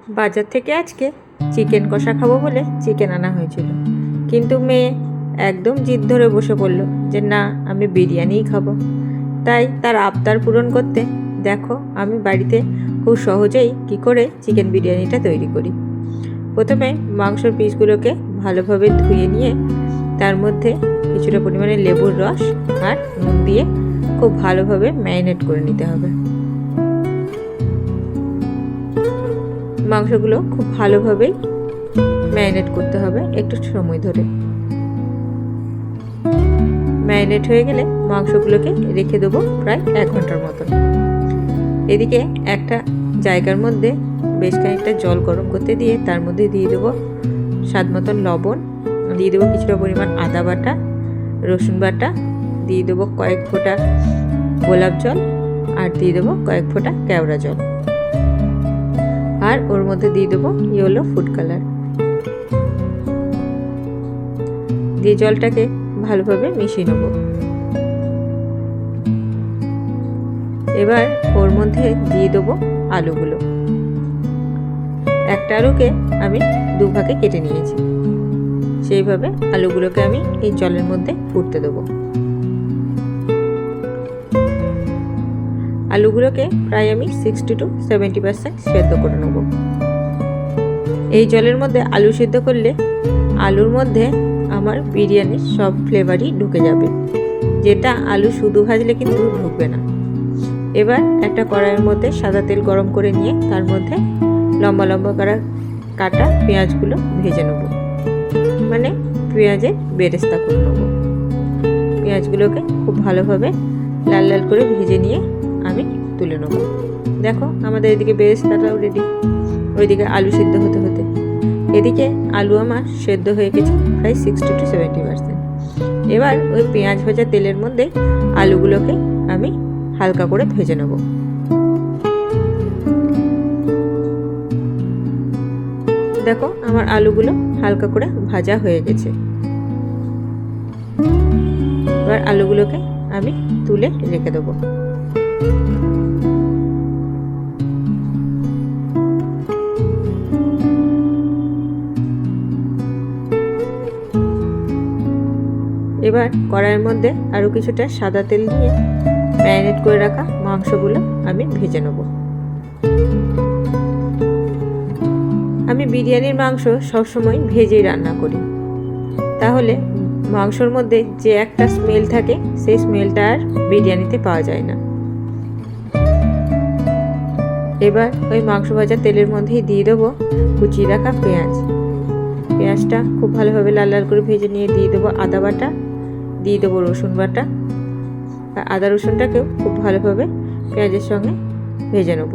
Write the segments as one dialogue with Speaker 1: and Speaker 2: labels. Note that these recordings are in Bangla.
Speaker 1: বাজার থেকে আজকে চিকেন কষা খাবো বলে চিকেন আনা হয়েছিল, কিন্তু মেয়ে একদম জিদ ধরে বসে পড়লো যে না, আমি বিরিয়ানিই খাবো। তাই তার আবদার পূরণ করতে দেখো আমি বাড়িতে খুব সহজেই কি করে চিকেন বিরিয়ানিটা তৈরি করি। প্রথমে মাংসর পিসগুলোকে ভালোভাবে ধুয়ে নিয়ে তার মধ্যে কিছুটা পরিমাণে লেবুর রস আর নুন দিয়ে খুব ভালোভাবে ম্যারিনেট করে নিতে হবে। মাংসগুলো খুব ভালোভাবেই ম্যারিনেট করতে হবে একটু সময় ধরে। ম্যারিনেট হয়ে গেলে মাংসগুলোকে রেখে দেবো প্রায় 1 ঘন্টার মতন। এদিকে একটা জায়গার মধ্যে বেশ খানিকটা জল গরম করতে দিয়ে তার মধ্যে দিয়ে দেবো স্বাদ মতন লবণ, দিয়ে দেবো কিছুটা পরিমাণ আদা বাটা, রসুন বাটা, দিয়ে দেবো কয়েক ফোঁটা গোলাপ জল, আর দিয়ে দেবো কয়েক ফোঁটা কেওড়া জল, আর ওর মধ্যে দিয়ে দেবো ইয়েলো ফুড কালার। দিয়ে জলটাকে ভালোভাবে মিশিয়ে নেব। এবার ওর মধ্যে দিয়ে দেবো আলুগুলো। একটা আলুকে আমি 2 ভাগে কেটে নিয়েছি। সেইভাবে আলুগুলোকে আমি এই জলের মধ্যে ফুটতে দেবো। আলুগুলোকে প্রায় আমি 60 to 70% সেদ্ধ করে নেব। এই জলের মধ্যে আলু সেদ্ধ করলে আলুর মধ্যে আমার বিরিয়ানির সব ফ্লেভারই ঢুকে যাবে, যেটা আলু শুধু ভাজলে কিন্তু ঢুকবে না। এবার একটা কড়াইয়ের মধ্যে সাদা তেল গরম করে নিয়ে তার মধ্যে লম্বা লম্বা করে কাটা পেঁয়াজগুলো ভেজে নেব, মানে পেঁয়াজের বেরেস্তা করে নেব। পেঁয়াজগুলোকে খুব ভালোভাবে লাল লাল করে ভেজে নিয়ে আমি তুলে নেব। দেখো আমাদের এদিকে বেরেস্তাটাও রেডি, ওইদিকে আলু সিদ্ধ হতে হতে এদিকে আলু আমার সেদ্ধ হয়ে গেছে প্রায় 60 to 70%। এবার ওই পেঁয়াজ ভাজা তেলের মধ্যে আলুগুলোকে আমি হালকা করে ভেজে নেব। দেখো আমার আলুগুলো হালকা করে ভাজা হয়ে গেছে। এবার আলুগুলোকে আমি তুলে রেখে দেবো। এবার কড়াইয়ের মধ্যে আরও কিছুটা সাদা তেল দিয়ে ম্যারিনেট করে রাখা মাংসগুলো আমি ভেজে নেব। আমি বিরিয়ানির মাংস সবসময় ভেজেই রান্না করি, তাহলে মাংসর মধ্যে যে একটা স্মেল থাকে সেই স্মেলটা আর বিরিয়ানিতে পাওয়া যায় না। এবার ওই মাংস ভাজা তেলের মধ্যেই দিয়ে দেবো কুচিয়ে রাখা পেঁয়াজ। পেঁয়াজটা খুব ভালোভাবে লাল লাল করে ভেজে নিয়ে দিয়ে দেবো আদা বাটা, দিয়ে দেবো রসুন বাটা। আর আদা রসুনটাকেও খুব ভালোভাবে পেঁয়াজের সঙ্গে ভেজে নেব।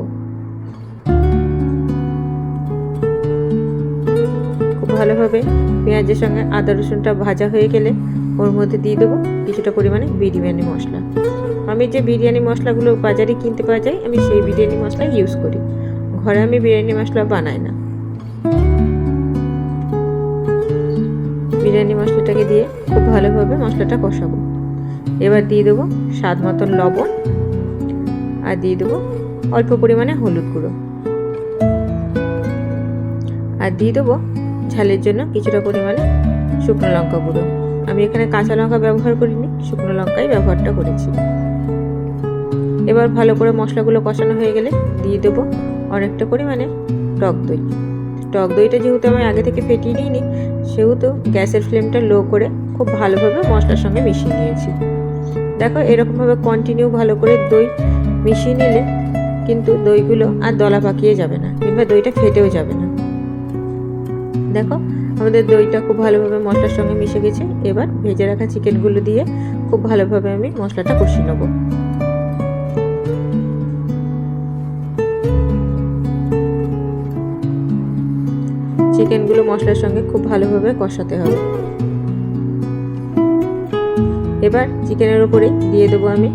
Speaker 1: খুব ভালোভাবে পেঁয়াজের সঙ্গে আদা রসুনটা ভাজা হয়ে গেলে ওর মধ্যে দিয়ে দেবো কিছুটা পরিমাণে বিরিয়ানি মশলা। আমি যে বিরিয়ানি মশলাগুলো বাজারে কিনতে পাওয়া যায় আমি সেই বিরিয়ানি মশলা ইউজ করি, ঘরে আমি বিরিয়ানি মশলা বানাই না। বিরিয়ানি মশলাটাকে দিয়ে খুব ভালোভাবে মশলাটা কষাবো। এবার দিয়ে দেবো স্বাদ মতন লবণ, আর দিয়ে দেবো অল্প পরিমাণে হলুদ গুঁড়ো, আর দিয়ে দেবো ঝালের জন্য কিছুটা পরিমাণে শুকনো লঙ্কা গুঁড়ো। আমি এখানে কাঁচা লঙ্কা ব্যবহার করিনি, শুকনো লঙ্কাই ব্যবহারটা করেছি। এবার ভালো করে মশলাগুলো কষানো হয়ে গেলে দিয়ে দেবো অনেকটা পরিমাণে টক দই। টক দইটা যেহেতু আমি আগে থেকে ফেটিয়ে নিইনি, সেহেতু গ্যাসের ফ্লেমটা লো করে খুব ভালোভাবে মশলার সঙ্গে মিশিয়ে নিয়েছি। দেখো এরকমভাবে কন্টিনিউ ভালো করে দই মিশিয়ে নিলে কিন্তু দইগুলো আর দলা পাকিয়ে যাবে না, কিংবা দইটা ফেটেও যাবে না। দেখো আমাদের দইটা খুব ভালোভাবে মশলার সঙ্গে মিশে গেছে। এবার ভেজে রাখা চিকেনগুলো দিয়ে খুব ভালোভাবে আমি মশলাটা কষিয়ে নেব। চিকেনগুলো মশলার সঙ্গে খুব ভালোভাবে কষাতে হবে। এবার চিকেনের উপরে দিয়ে দেবো আমি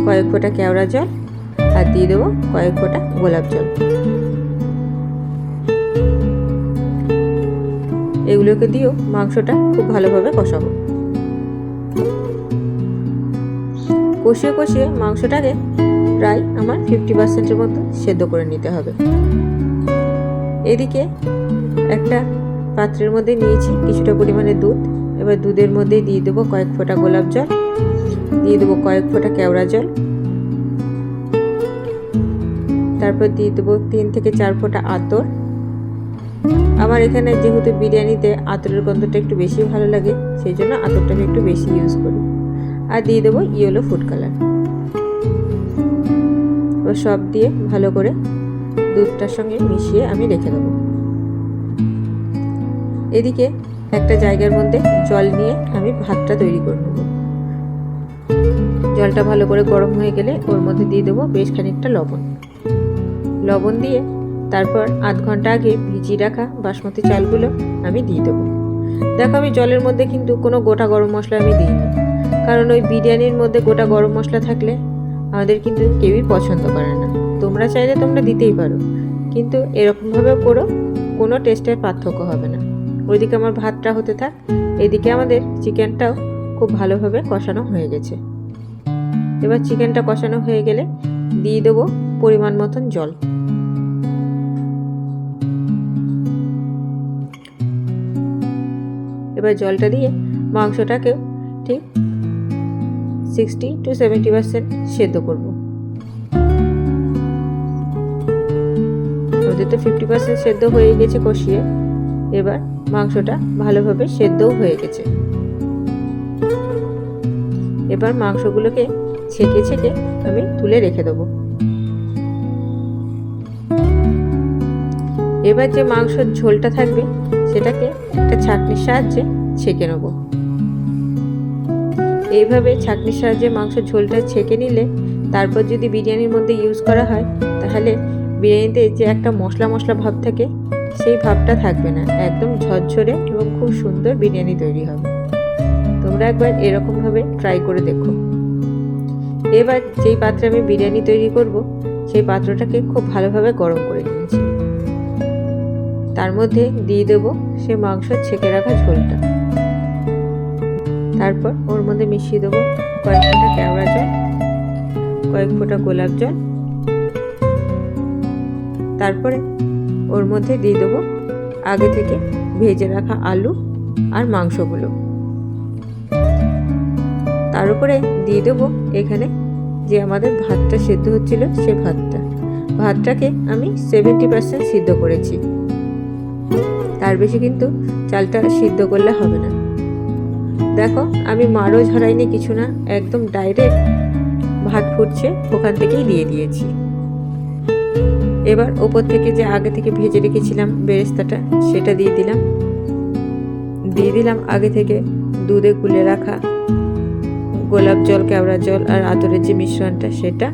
Speaker 1: কয়েক ফোঁটা কেওড়া জল, আর দিয়ে দেবো কয়েক ফোঁটা গোলাপ জল। এগুলোকে দিয়েও মাংসটা খুব ভালোভাবে কষাবো। কষিয়ে কষিয়ে মাংসটাকে প্রায় আমার 50%-এর মতো সেদ্ধ করে নিতে হবে। এদিকে একটা পাত্রের মধ্যে নিয়েছি কিছুটা পরিমাণে দুধ। এবার দুধের মধ্যে দিয়ে দেবো কয়েক ফোঁটা গোলাপ জল, দিয়ে দেবো কয়েক ফোঁটা কেওড়া জল, তারপর দিয়ে দেবো 3 থেকে 4 ফোঁটা আতর। আমার এখানে যেহেতু বিরিয়ানিতে আতরের গন্ধটা একটু বেশি ভালো লাগে, সেই জন্য আতরটাকে একটু বেশি ইউজ করি। আর দিয়ে দেবো ইয়েলো ফুড কালার। এবার সব দিয়ে ভালো করে দুধটার সঙ্গে মিশিয়ে আমি রেখে দেবো। এদিকে একটা জায়গার মধ্যে জল নিয়ে আমি ভাতটা তৈরি করে নেব। জলটা ভালো করে গরম হয়ে গেলে ওর মধ্যে দিয়ে দেবো বেশ খানিকটা লবণ দিয়ে তারপর আধ ঘন্টা আগে ভিজিয়ে রাখা বাসমতি চালগুলো আমি দিয়ে দেবো। দেখো আমি জলের মধ্যে কিন্তু কোনো গোটা গরম মশলা আমি দিইনি, কারণ ওই বিরিয়ানির মধ্যে গোটা গরম মশলা থাকলে আমাদের কিন্তু কেউই পছন্দ করে না। তোমরা চাইলে তোমরা দিতেই পারো, কিন্তু এরকমভাবেও করো, কোনো টেস্টের পার্থক্য হবে না। ওইদিকে আমার ভাতটা হতে থাক, এদিকে আমাদের চিকেনটাও খুব ভালোভাবে কষানো হয়ে গেছে। এবার চিকেনটা কষানো হয়ে গেলে দিয়ে দেবো পরিমাণ মতন জল। এবার জলটা দিয়ে মাংসটাকেও ঠিক 60 to 70% সেদ্ধ করব। আমাদের তো 50% সেদ্ধ হয়ে গেছে কষিয়ে। এবার মাংসটা ভালোভাবে সেদ্ধও হয়ে গেছে। এবার মাংসগুলোকে ছেঁকে ছেঁকে আমি তুলে রেখে দেবো। এবার যে মাংসের ঝোলটা থাকবে সেটাকে একটা ছাঁকনির সাহায্যে ছেঁকে নেব। এইভাবে ছাঁকনির সাহায্যে মাংসের ঝোলটা ছেঁকে নিলে তারপর যদি বিরিয়ানির মধ্যে ইউজ করা হয়, তাহলে বিরিয়ানিতে যে একটা মশলা মশলা ভাব থাকে সেই ভাবটা থাকবে না, একদম ঝরঝরে এবং খুব সুন্দর বিরিয়ানি তৈরি হবে। তোমরা একবার এরকমভাবে ট্রাই করে দেখো। এবার যেই পাত্রে আমি বিরিয়ানি তৈরি করব সেই পাত্রটাকে খুব ভালোভাবে গরম করে নিয়েছি। তার মধ্যে দিয়ে দেবো সে মাংস ছেঁকে রাখা ঝোলটা। তারপর ওর মধ্যে মিশিয়ে দেবো কয়েক ফোঁটা কেওড়া জল, কয়েক ফোঁটা গোলাপ জল। তারপরে ওর মধ্যে দিয়ে দেবো আগে থেকে ভেজে রাখা আলু আর মাংসগুলো। তার উপরে দিয়ে দেবো এখানে যে আমাদের ভাতটা সেদ্ধ হচ্ছিল সে ভাতটাকে আমি 70% সিদ্ধ করেছি। তার বেশি কিন্তু চালটা সিদ্ধ করলে হবে না। দেখো আমি মারও ঝরাইনি কিছু না, একদম ডাইরেক্ট ভাত ফুটছে ওখান থেকেই দিয়ে দিয়েছি। এবার ওপর থেকে যে আগে থেকে ভেজে রেখেছিলাম বেরেস্তাটা সেটা দিয়ে দিলাম আগে থেকে দুধে গুলে রাখা গোলাপ জল, কেওড়া জল আর আতরের যে মিশ্রণটা সেটা।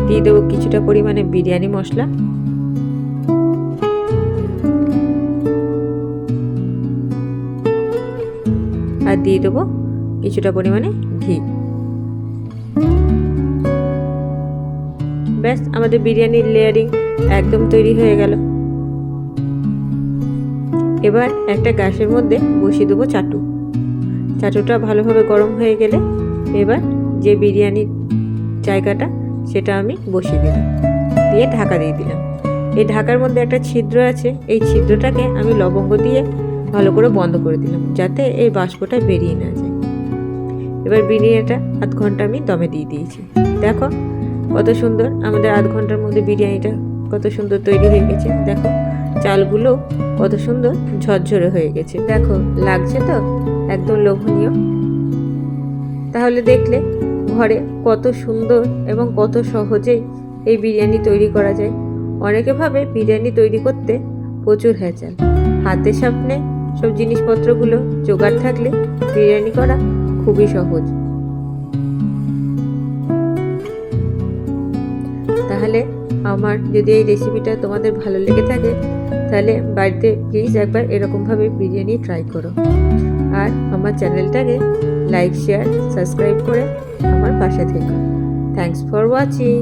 Speaker 1: দিয়ে দেবো কিছুটা পরিমাণে বিরিয়ানি মশলা, আর দিয়ে দেবো কিছুটা পরিমাণে ঘি। ব্যাস আমাদের বিরিয়ানির লেয়ারিং একদম তৈরি হয়ে গেল। এবার একটা গ্যাসের মধ্যে বসিয়ে দেবো চাটুটা ভালোভাবে গরম হয়ে গেলে এবার যে বিরিয়ানির জায়গাটা সেটা আমি বসিয়ে দিলাম, দিয়ে ঢাকা দিয়ে দিলাম। এই ঢাকার মধ্যে একটা ছিদ্র আছে, এই ছিদ্রটাকে আমি লবঙ্গ দিয়ে ভালো করে বন্ধ করে দিলাম যাতে এই বাষ্পটা বেরিয়ে না যায়। এবার বিরিয়ানিটা আধ ঘন্টা আমি দমে দিয়ে দিয়েছি। দেখো কত সুন্দর আমাদের আধ ঘন্টার মধ্যে বিরিয়ানিটা কত সুন্দর তৈরি হয়ে গেছে। দেখো চালগুলো কত সুন্দর ঝরঝরে হয়ে গেছে। দেখো লাগছে তো একদম লোভনীয়। তাহলে দেখলে ঘরে কত সুন্দর এবং কত সহজেই এই বিরিয়ানি তৈরি করা যায়। অনেকে ভাবে বিরিয়ানি তৈরি করতে প্রচুর হ্যাচাল, হাতের সামনে সব জিনিসপত্রগুলো জোগাড় থাকলে বিরিয়ানি করা খুবই সহজ। তাহলে আমার যদি এই রেসিপিটা তোমাদের ভালো লেগে থাকে তাহলে বাড়িতে প্লিজ একবার এরকমভাবে বিরিয়ানি ট্রাই করো। আর আমার চ্যানেলটাকে লাইক, শেয়ার, সাবস্ক্রাইব করে আমার পাশে থেকো। Thanks for watching.